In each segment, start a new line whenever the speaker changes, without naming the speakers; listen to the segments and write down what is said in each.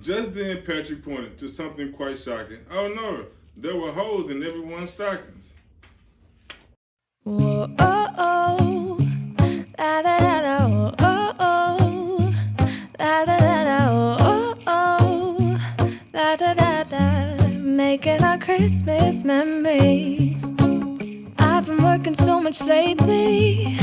Just then, Patrick pointed to something quite shocking. Oh no, there were holes in everyone's stockings.
Whoa, oh, oh, la da da da, oh, oh, oh, la da da da, oh, oh, la da da da, making our Christmas memories. I've been working so much lately,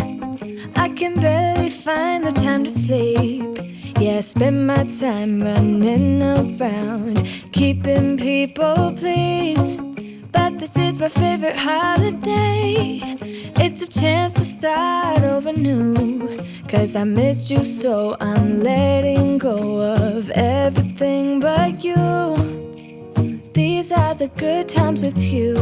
I can barely find the time to sleep. Yeah, I spend my time running around, keeping people pleased. But this is my favorite holiday. It's a chance to start over new. Cause I missed you, so I'm letting go of everything but you. These are the good times with you.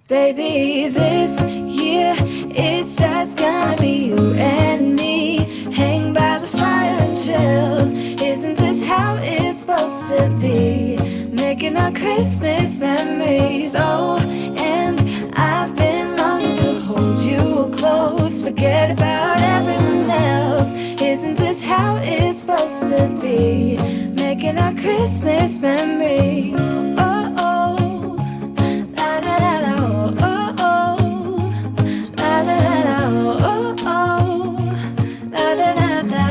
Baby, this year it's just gonna be you and me. Hang by the fire and chill. Isn't this how it's supposed to be? Making our Christmas memories. Oh, and I've been longing to hold you close. Forget about everyone else. Isn't this how it's supposed to be? Making our Christmas memories. Oh, oh, la da da da, oh, oh, oh, la da da da, oh, oh, la da da da.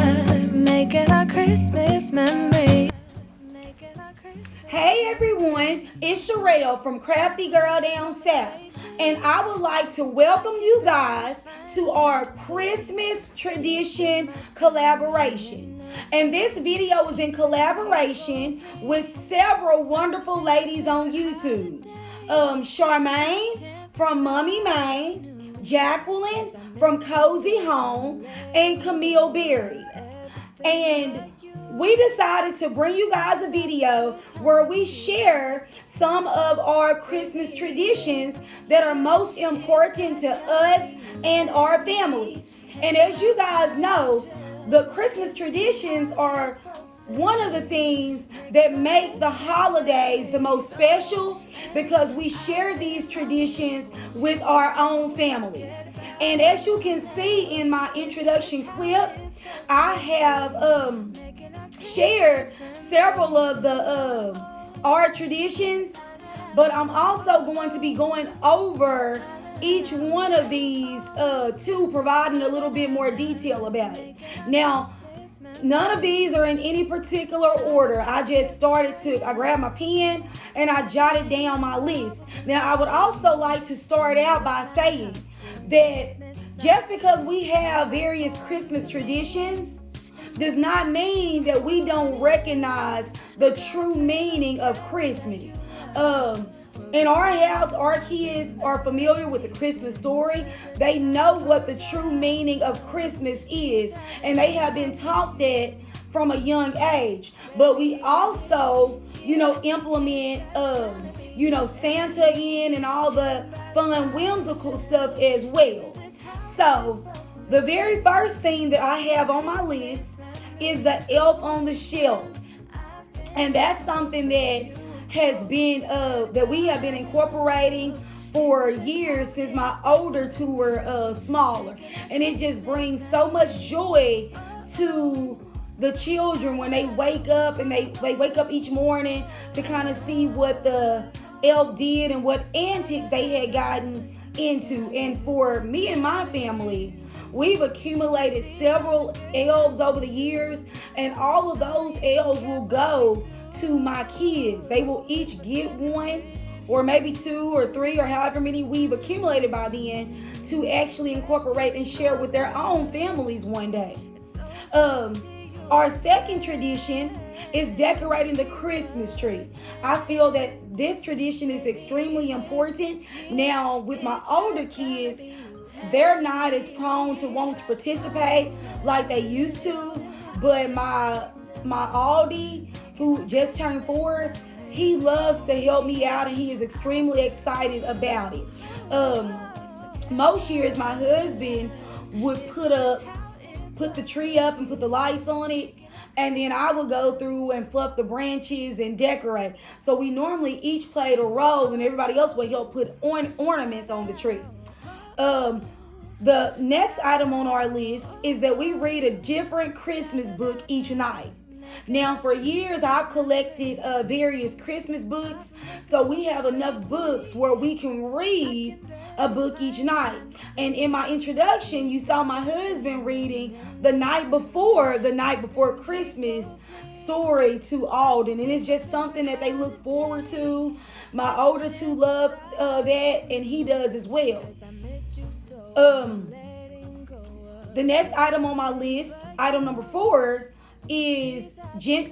Making our Christmas memories.
Hey everyone, it's Sherelle from Crafty Girl Down South, and I would like to welcome you guys to our Christmas tradition collaboration. And this video is in collaboration with several wonderful ladies on YouTube. Charmaine from Mummy Maine, Jacqueline from Cozy Home, and Camille Berry. And we decided to bring you guys a video where we share some of our Christmas traditions that are most important to us and our families. And as you guys know, the Christmas traditions are one of the things that make the holidays the most special because we share these traditions with our own families. And as you can see in my introduction clip, I have shared several of the art traditions, but I'm also going to be going over each one of these too, providing a little bit more detail about it. Now, none of these are in any particular order. I grabbed my pen and I jotted down my list. Now, I would also like to start out by saying that just because we have various Christmas traditions does not mean that we don't recognize the true meaning of Christmas. In our house, our kids are familiar with the Christmas story. They know what the true meaning of Christmas is, and they have been taught that from a young age. But we also, implement, Santa in and all the fun, whimsical stuff as well. So, the very first thing that I have on my list is the elf on the shelf. And that's something that has been that we have been incorporating for years since my older two were smaller. And it just brings so much joy to the children when they wake up and they wake up each morning to kind of see what the elf did and what antics they had gotten into. And for me and my family, we've accumulated several elves over the years, and all of those elves will go to my kids. They will each get one, or maybe two or three, or however many we've accumulated by then, to actually incorporate and share with their own families one day. Our second tradition is decorating the Christmas tree. I feel that this tradition is extremely important. Now, with my older kids, they're not as prone to want to participate like they used to, but my Aldi, who just turned 4, he loves to help me out and he is extremely excited about it. Most years my husband would put the tree up and put the lights on it, and then I would go through and fluff the branches and decorate. So we normally each played a role, and everybody else would help put ornaments on the tree. The next item on our list is that we read a different Christmas book each night. Now, for years, I've collected various Christmas books, so we have enough books where we can read a book each night. And in my introduction, you saw my husband reading the night before Christmas story to Alden, and it's just something that they look forward to. My older two love that, and he does as well. The next item on my list, item number 4, is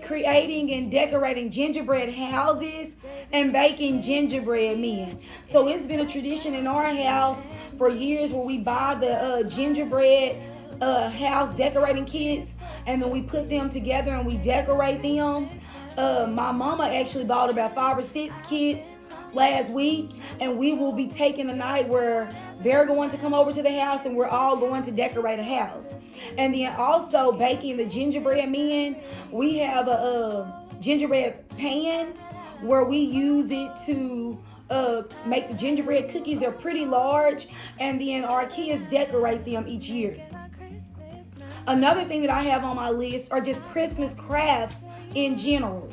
creating and decorating gingerbread houses and baking gingerbread men. So it's been a tradition in our house for years where we buy the gingerbread house decorating kits, and then we put them together and we decorate them. My mama actually bought about 5 or 6 kits last week, and we will be taking a night where they're going to come over to the house and we're all going to decorate a house. And then also baking the gingerbread men. We have a gingerbread pan where we use it to make the gingerbread cookies. They're pretty large, and then our kids decorate them each year. Another thing that I have on my list are just Christmas crafts in general.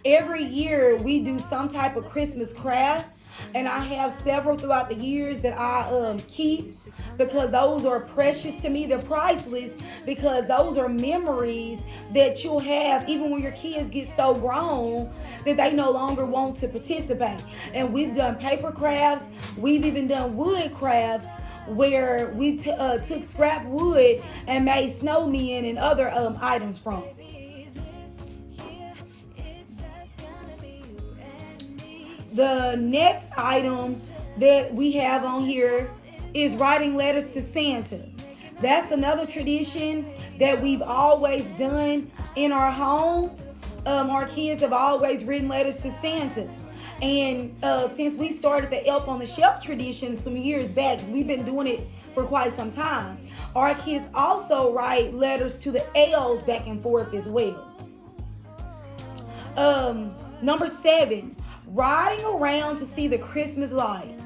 Every year we do some type of Christmas craft, and I have several throughout the years that I keep because those are precious to me. They're priceless because those are memories that you'll have even when your kids get so grown that they no longer want to participate. And we've done paper crafts. We've even done wood crafts where we took scrap wood and made snowmen and other items from. The next item that we have on here is writing letters to Santa. That's another tradition that we've always done in our home. Our kids have always written letters to Santa. And since we started the Elf on the Shelf tradition some years back, because we've been doing it for quite some time, our kids also write letters to the elves back and forth as well. Number 7, riding around to see the Christmas lights.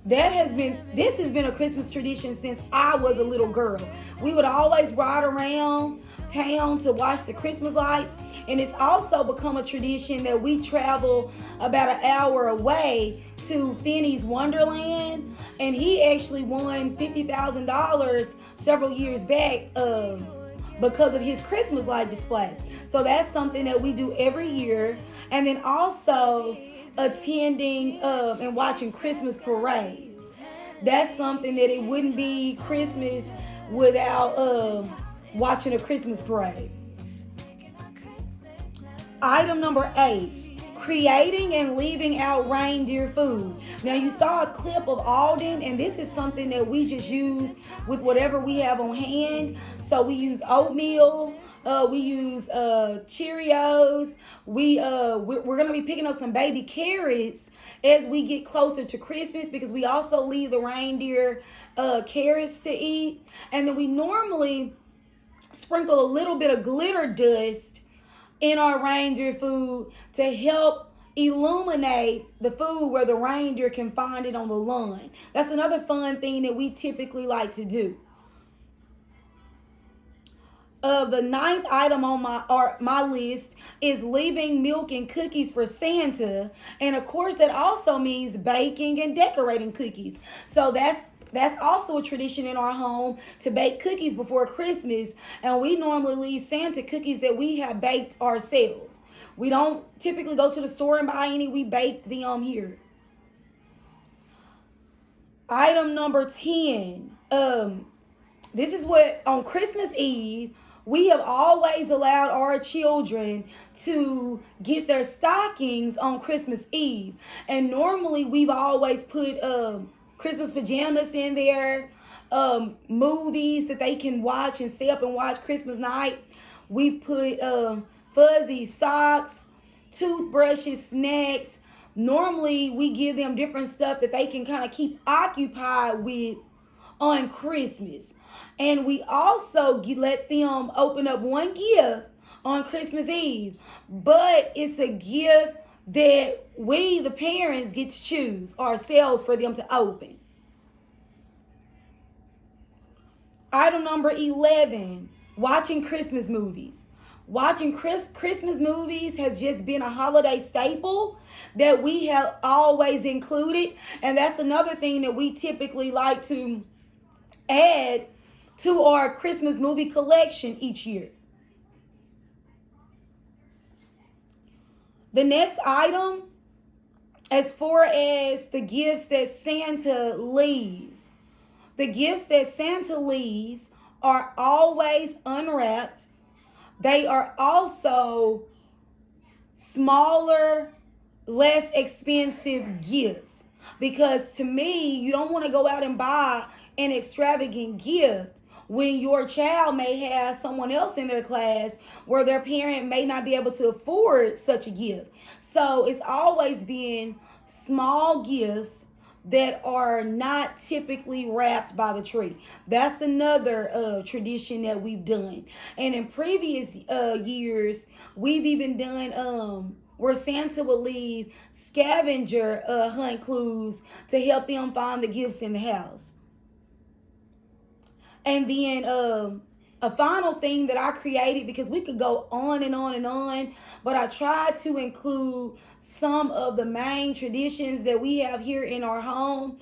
This has been a Christmas tradition since I was a little girl. We would always ride around town to watch the Christmas lights, and it's also become a tradition that we travel about an hour away to Finney's Wonderland, and he actually won $50,000 several years back because of his Christmas light display. So that's something that we do every year. And then also attending and watching Christmas parades. That's something that it wouldn't be Christmas without watching a Christmas parade. Item number 8, creating and leaving out reindeer food. Now you saw a clip of Alden, and this is something that we just use with whatever we have on hand. So we use oatmeal, we use Cheerios. We're gonna be picking up some baby carrots as we get closer to Christmas, because we also leave the reindeer carrots to eat. And then we normally sprinkle a little bit of glitter dust in our reindeer food to help illuminate the food where the reindeer can find it on the lawn. That's another fun thing that we typically like to do. The 9th item on my list is leaving milk and cookies for Santa, and of course that also means baking and decorating cookies. So that's also a tradition in our home to bake cookies before Christmas, and we normally leave Santa cookies that we have baked ourselves. We don't typically go to the store and buy any. We bake them here. Item number 10. This is what on Christmas Eve we have always allowed our children to get their stockings on Christmas Eve. And normally we've always put Christmas pajamas in there, movies that they can watch and stay up and watch Christmas night. We put fuzzy socks, toothbrushes, snacks. Normally we give them different stuff that they can kind of keep occupied with on Christmas. And we also let them open up one gift on Christmas Eve. But it's a gift that we, the parents, get to choose ourselves for them to open. Item number 11, watching Christmas movies. watching Christmas movies has just been a holiday staple that we have always included. And that's another thing that we typically like to add to our Christmas movie collection each year. The next item, as far as the gifts that Santa leaves, the gifts that Santa leaves are always unwrapped. They are also smaller, less expensive gifts. Because to me, you don't want to go out and buy an extravagant gift when your child may have someone else in their class where their parent may not be able to afford such a gift. So it's always been small gifts that are not typically wrapped by the tree. That's another tradition that we've done. And in previous years, we've even done where Santa would leave scavenger hunt clues to help them find the gifts in the house. And then a final thing that I created, because we could go on and on and on, but I tried to include some of the main traditions that we have here in our home.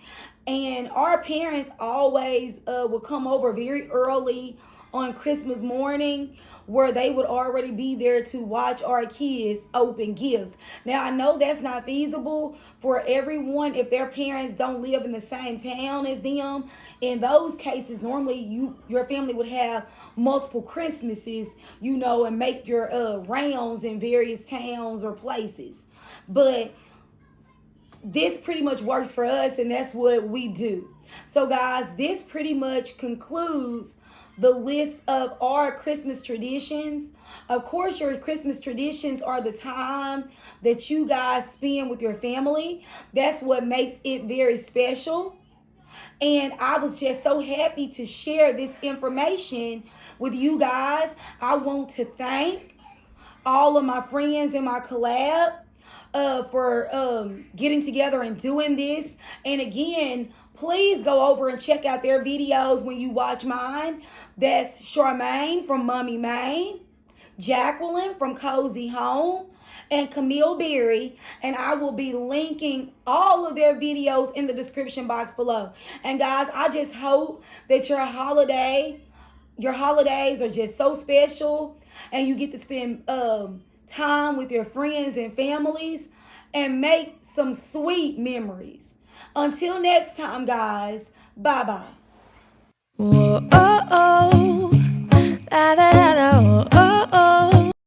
And our parents always would come over very early on Christmas morning, where they would already be there to watch our kids open gifts. Now, I know that's not feasible for everyone if their parents don't live in the same town as them. In those cases, normally your family would have multiple Christmases, and make your rounds in various towns or places. But this pretty much works for us, and that's what we do. So, guys, this pretty much concludes the list of our Christmas traditions. Of course, your Christmas traditions are the time that you guys spend with your family. That's what makes it very special. And I was just so happy to share this information with you guys. I want to thank all of my friends in my collab for getting together and doing this. And again, please go over and check out their videos when you watch mine. That's Charmaine from Mommy Maine, Jacqueline from Cozy Home, and Camille Berry. And I will be linking all of their videos in the description box below. And guys, I just hope that your holidays are just so special, and you get to spend time with your friends and families and make some sweet memories. Until next time, guys, bye-bye.
Whoa, oh, oh.